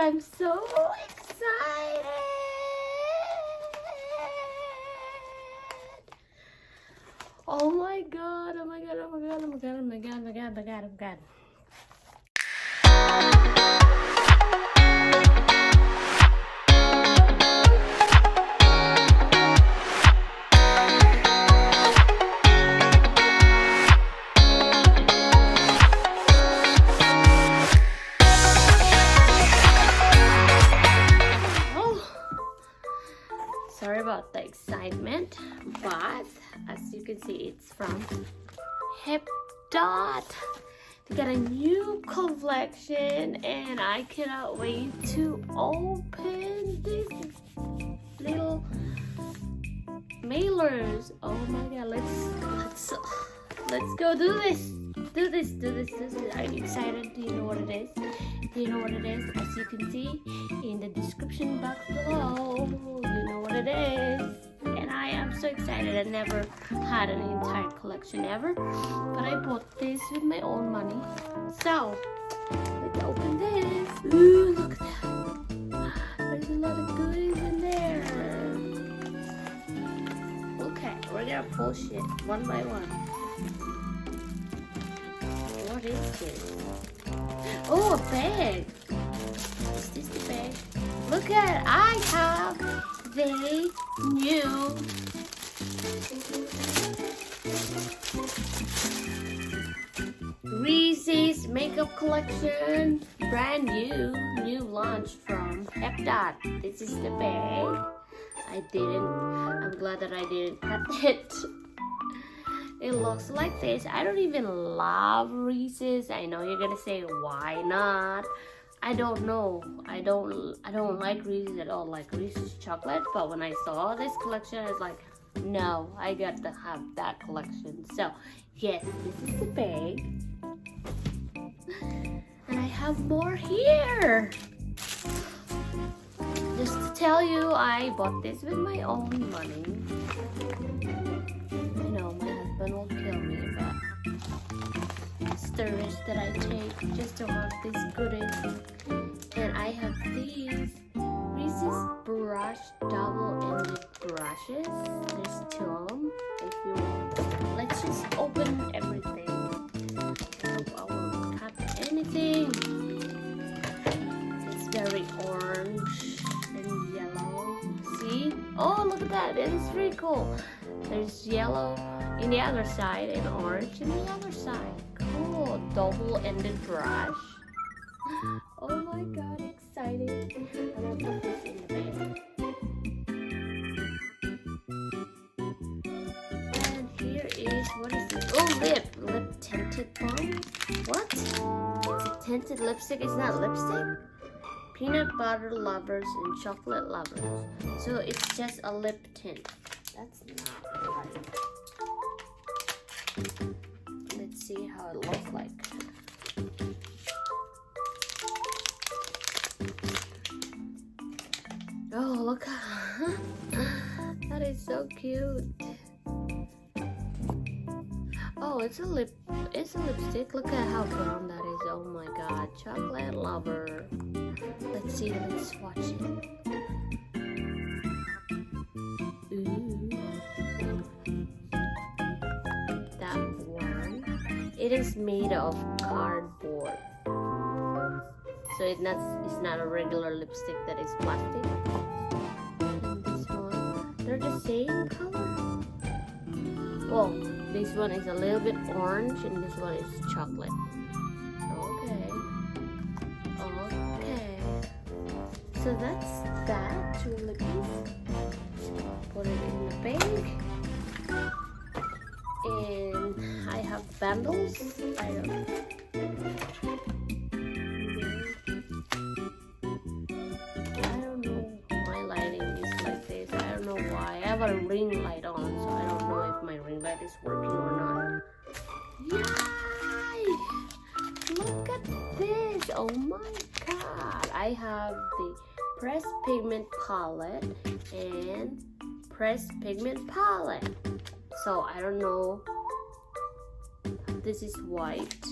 I'm so excited. Oh my god, oh my god, oh my god, oh my god, oh my god, oh my god, oh my god, oh my god. Sorry about the excitement, but as you can see, it's from HipDot. They got a new collection, and I cannot wait to open these little mailers. Oh my god, let's go do this. Do this. Are you excited? Do you know what it is? Do you know what it is? As you can see in the description box below, you know what it is. And I am so excited. I never had an entire collection ever, but I bought this with my own money. So let's open this. Ooh, look at that. There's a lot of goodies in there. Okay, we're gonna push it one by one. What is this? Oh, a bag. Is this the bag? Look at it. I have the new Reese's makeup collection. Brand new launch from HipDot. This is the bag. I'm glad that I didn't cut it. It looks like this. I don't even love Reese's. I know you're gonna say, why not? I don't know. I don't like Reese's at all, like Reese's chocolate. But when I saw this collection, I was like, no, I got to have that collection. So yes, this is the bag. And I have more here. Just to tell you, I bought this with my own money. I know my husband will kill me, but it's the risk that I take just to have these goodies. And I have these Reese's brush double-ended brushes. There's two of them. If you want, let's just open everything. I hope I won't cut anything. It's very orange and yellow. See? Oh, look at that! It is pretty cool. There's yellow in the other side and orange in the other side. Cool. Double-ended brush. Oh my god, exciting. I'm gonna put this in the bag. And here is, what is this? Oh, lip tinted balm. What? It's a tinted lipstick. It's not lipstick. Peanut butter lovers and chocolate lovers. So it's just a lip tint. That's not right. Let's see how it looks like. Oh, look. That is so cute. Oh, it's a lipstick. Look at how brown that is. Oh my god. Chocolate lover. Let's see, let's watch it. Ooh. That one. It is made of cardboard. So it's not a regular lipstick that is plastic. And this one, they're the same color. Well, this one is a little bit orange and this one is chocolate. Okay. So that's that, two lippies. Put it in the bag. And I have bundles. I don't know. My lighting is like this. I don't know why. I have a ring light on, so I don't know if my ring light is working or not. Yay! Look at this! Oh my god! I have the pressed pigment palette and pressed pigment palette. So I don't know. This is white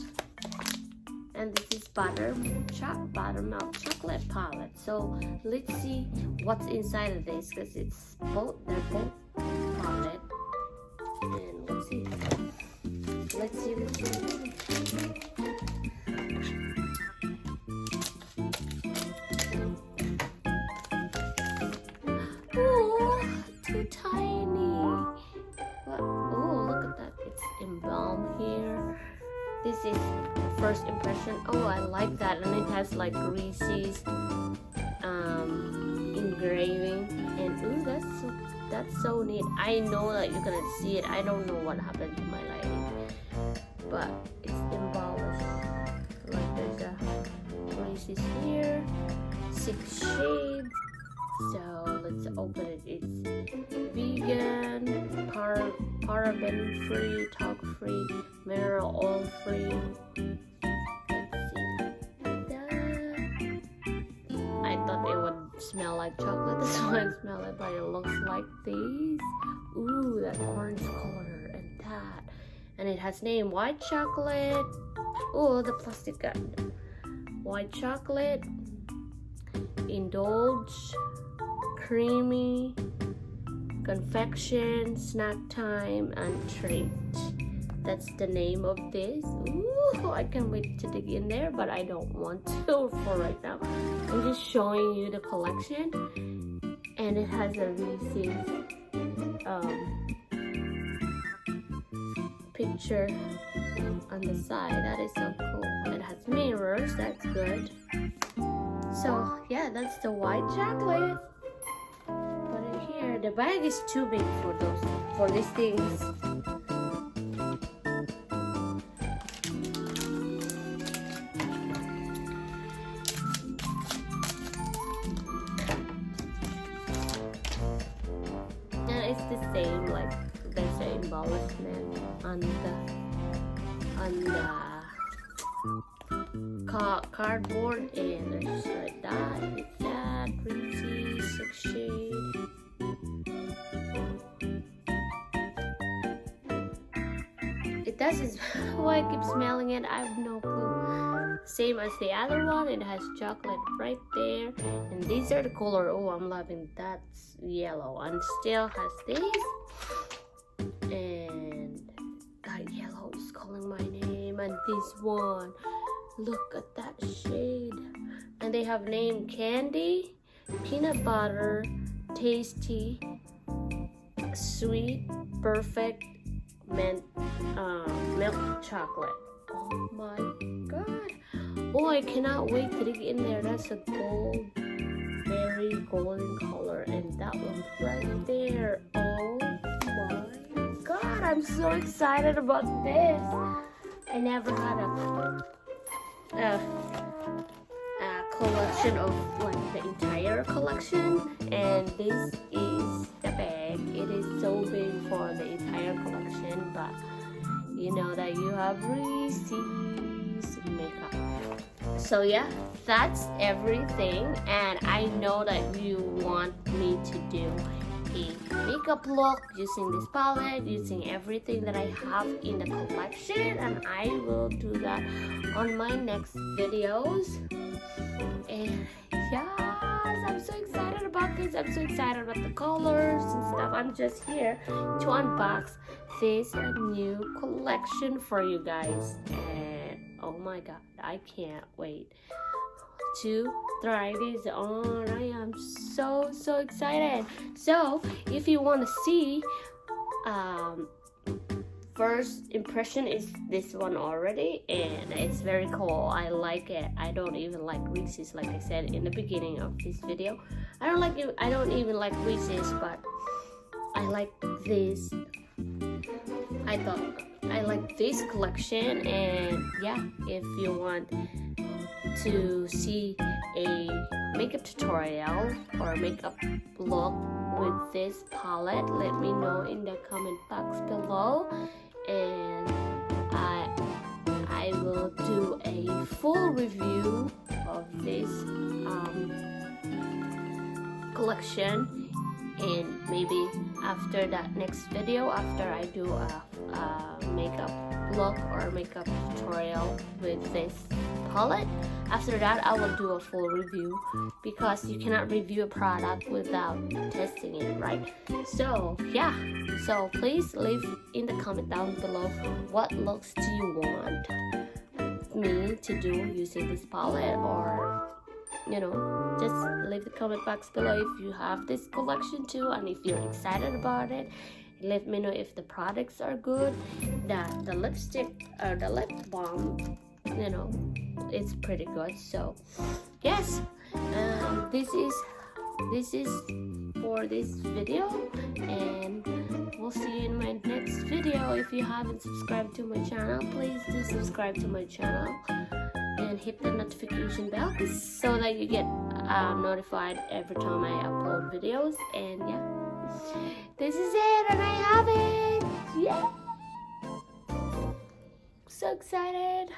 and this is buttermilk chocolate palette. So let's see what's inside of this, because they're both palette. And let's see. Oh, too tiny. What? Oh, look at that. It's embalmed here. This is first impression. Oh, I like that. And it has like Reese's engraving. And ooh, that's so neat. I know that you're gonna see it. I don't know what happened to my lighting, but it's embellished. Like there's a Reese's here, 6 shades. So let's open it. It's vegan, paraben free, talc free, mineral oil free. Let's see. I thought it would smell like chocolate. This one smells like, but it looks like these. Ooh, that orange color and that. And it has name white chocolate. Oh, the plastic gun. White chocolate. Indulge. Creamy. Confection. Snack time and treat. That's the name of this. Ooh, I can't wait to dig in there, but I don't want to for right now. I'm just showing you the collection, and it has a Reese's picture on the side. That is so cool. It has mirrors. That's good. So yeah, that's the white chocolate. Put it here. The bag is too big for these things. It's the same, like there's an embellishment on the cardboard, and there's just like that. It's that Reese's 6 shade. It doesn't. Why I keep smelling it? I have no clue. Same as the other one. It has chocolate right there, and these are the color. Oh, I'm loving that. Yellow, and still has this, and that yellow is calling my name. And this one, look at that shade, and they have name candy, peanut butter, tasty, sweet, perfect, milk chocolate. Oh my god. Oh, I cannot wait to dig in there. That's a gold, very golden color, and that one right there. Oh my god, I'm so excited about this. I never had a collection of like the entire collection, and this is the bag. It is so big for the entire collection, but you know that you have Reese's makeup. So yeah, that's everything, and I know that you want me to do a makeup look using this palette, using everything that I have in the collection, and I will do that on my next videos. And yes, I'm so excited about this. I'm so excited about the colors and stuff. I'm just here to unbox this new collection for you guys, and oh my god, I can't wait to try this on. I am so excited. So if you want to see first impression is this one already, and it's very cool. I like it. I don't even like Reese's, like I said in the beginning of this video. I don't even like Reese's, but I like this. I thought I like this collection, and yeah, if you want to see a makeup tutorial or makeup look with this palette, let me know in the comment box below, and I will do a full review of this collection. And maybe after that next video, after I do a makeup look or makeup tutorial with this palette. After that, I will do a full review because you cannot review a product without testing it, right? So yeah, so please leave in the comment down below what looks do you want me to do using this palette, or you know, just leave the comment box below if you have this collection too, and if you're excited about it. Let me know if the products are good. The lipstick or the lip balm, you know, it's pretty good. So yes, this is for this video, and we'll see you in my next video. If you haven't subscribed to my channel, please do subscribe to my channel and hit the notification bell so that you get notified every time I upload videos. And yeah, this is it, and I have it. Yeah, so excited.